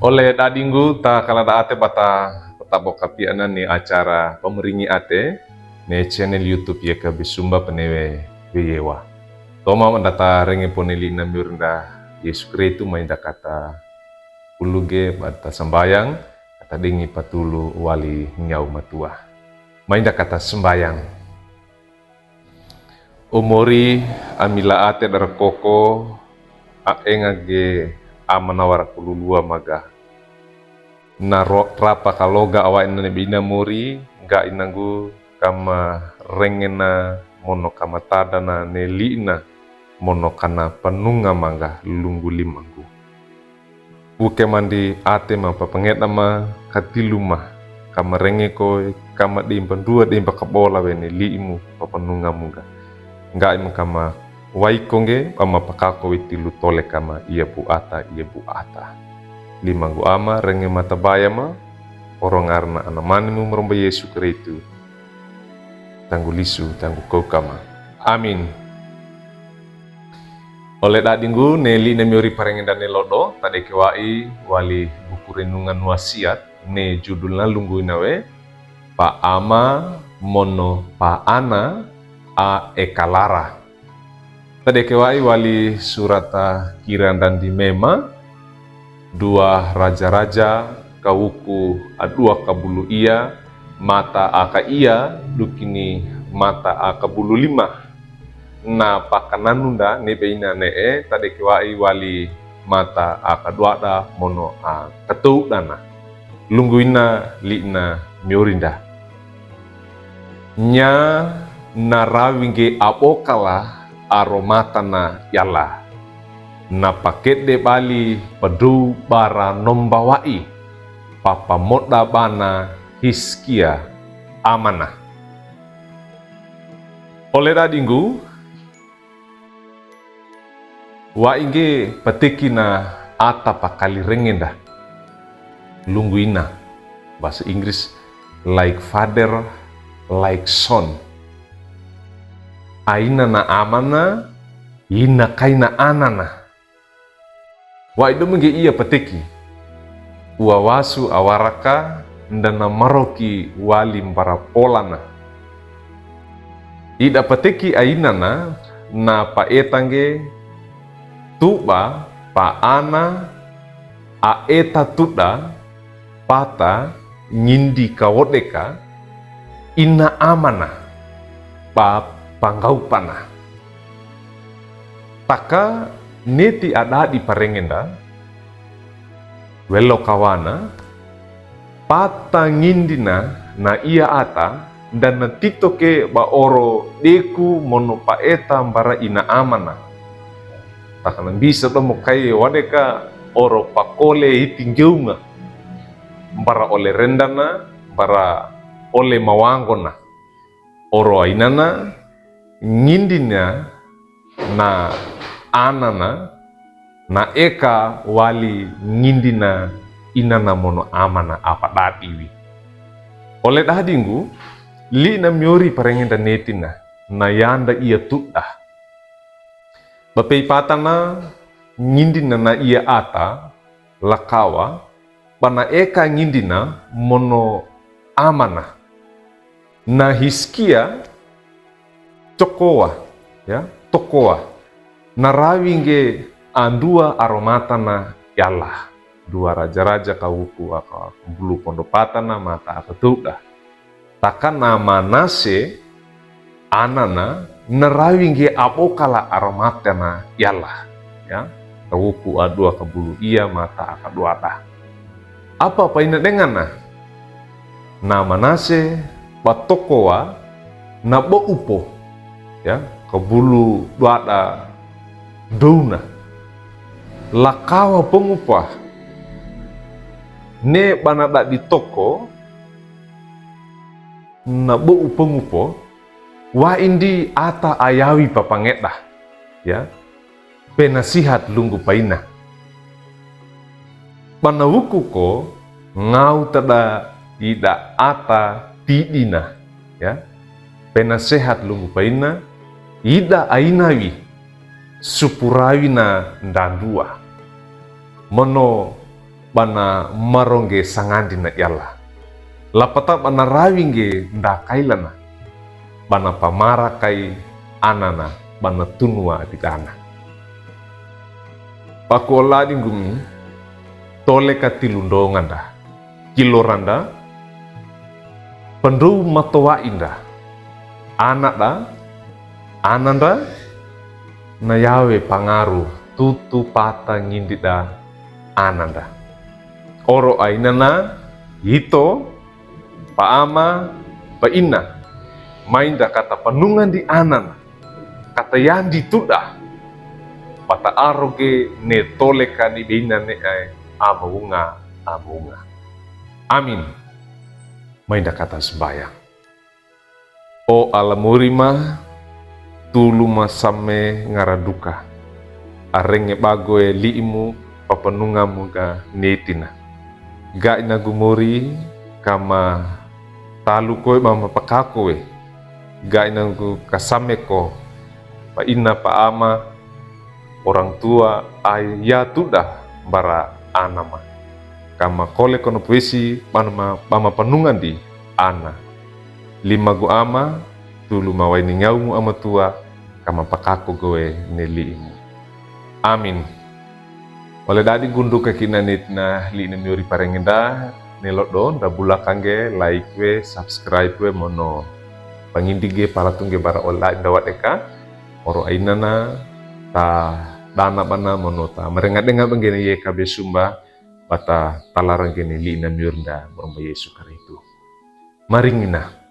Oleh dadinggu ta kalada ate bata bokapi anan ni acara pemeringi ate ne channel YouTube ya ka bisumba penewe yewa. Toma mandata rengi poneli na mirnda Yesus Kristu mainda kata uluge bata sembayang kata dingi patulu wali nyau matua. Mainda kata sembayang. Umori amila ate dar koko engage amanawara kululua maga na rapa kaloga awa ina bina muri ga inangu kama rengena mono kama tadana nelina mono kana penunga mangga lunggu limangu uke mandi ate ma papanget nama katiluma kama renge ko kama dimpan dua dimpa kabola wene liimu papanunga munga ga imu kama waikonge ama pakako witilu tole kama ia bu ata limanggu ama renge mata bayama orang arna anamanimu meromba Yesus Kristu tanggu lisu tanggu kau kama amin. Oleh dadinggu neli nemiori parengin dan nelodo tade kewai wali buku renungan wasiat ne judulna lunggu inawe pa ama mono pa ana a ekalara. Tade kewai wali surata kiran dan dimema dua raja-raja kawuku adua kabulu ia mata aka ia lukini mata aka bulu lima na pakananunda nebeina nee tade kewai wali mata aka duada mono a ketuk dana lungguina liina miorinda nya narawinge apokala aromatana yala na paket de bali pedu bara nombawai papa moda bana hiskia amana. Oleh dadinggu wa inge petikina ata pakali rengenda lungguina bahasa Inggris like father like son aina na amana ina kaina anana. Wa itu menge ia peteki uawasu awaraka ndana maroki walim para polana ida peteki ainana na paetange tuba pa ana aeta tuda pata nyindi kawodeka ina amana pa panggaupana taka neti ada di parengenda welo kawana pata ngindina na ia ata dan natitoke ba oro deku mono paeta bara ina amana takana bisa tomo kai wadeka oro pakole itinggeunga bara ole rendana bara ole mawangona oro ainana ngindina na anana na eka wali ngindina inana mono amana apa datiwi. Oleh dadinggu li na miori parengenda netina na yanda ia tudah bapei patana ngindina na ia ata lakawa pana eka ngindina mono amana na hiskia tokoa ya tokoa narawinge andua aromatana yalla dua raja-raja kawuku aka bulu pondopatana mata aka tuda takan nama nase anana narawinge apokala aromatana yalla ya kawuku adua kabulu ia mata aka duata apa paina dengana nama nase batokoa na upo ya kabulu duada dona lakawa pengupah ne banada di toko na bou pengupo wa indi ata ayawi papangeta ya penasihat lunggu paina panawuku ko ngau tada ida ata tidina ya penasehat lunggu paina ida ainawi supurawina ndandua mono bana marongge sangandi na yalla lapata bana rawinge ndakailana bana pamara kai anana bana tunua adidana pakola dinggumi tole katilundonganda kiloranda pendu matowa inda anak da ananda na yawe pangaruh tutu pata ngindida ananda oro ainana hito paama paina mainda kata panungan di anan kata yandi tuda pata aroge ne toleka ni beina ne ai amaunga amin mainda kata sembayang o alamurima tulu masame ngaraduka arenge bagoe liimu papanungamu ga netina ga ina gumuri kama talu koe mama pakakoe ga ina gu kasameko pa ina pa ama orang tua ayah tuda bara anama kama kole kono puisi mama panungan di ana lima gu ama tulu mawai ningaumu ama tua kama pakako goe neliimu amin oleh dadi gundu kekinanit na li na miuri parengenda nelot do nda bulakange like we subscribe we mono pangindige para tungge bara online dawat eka oro ainana ta dana bana mono ta merenga-denga bengene ye kabe sumba bata talarang gene li na miurnda moromba Yesu karitu maringina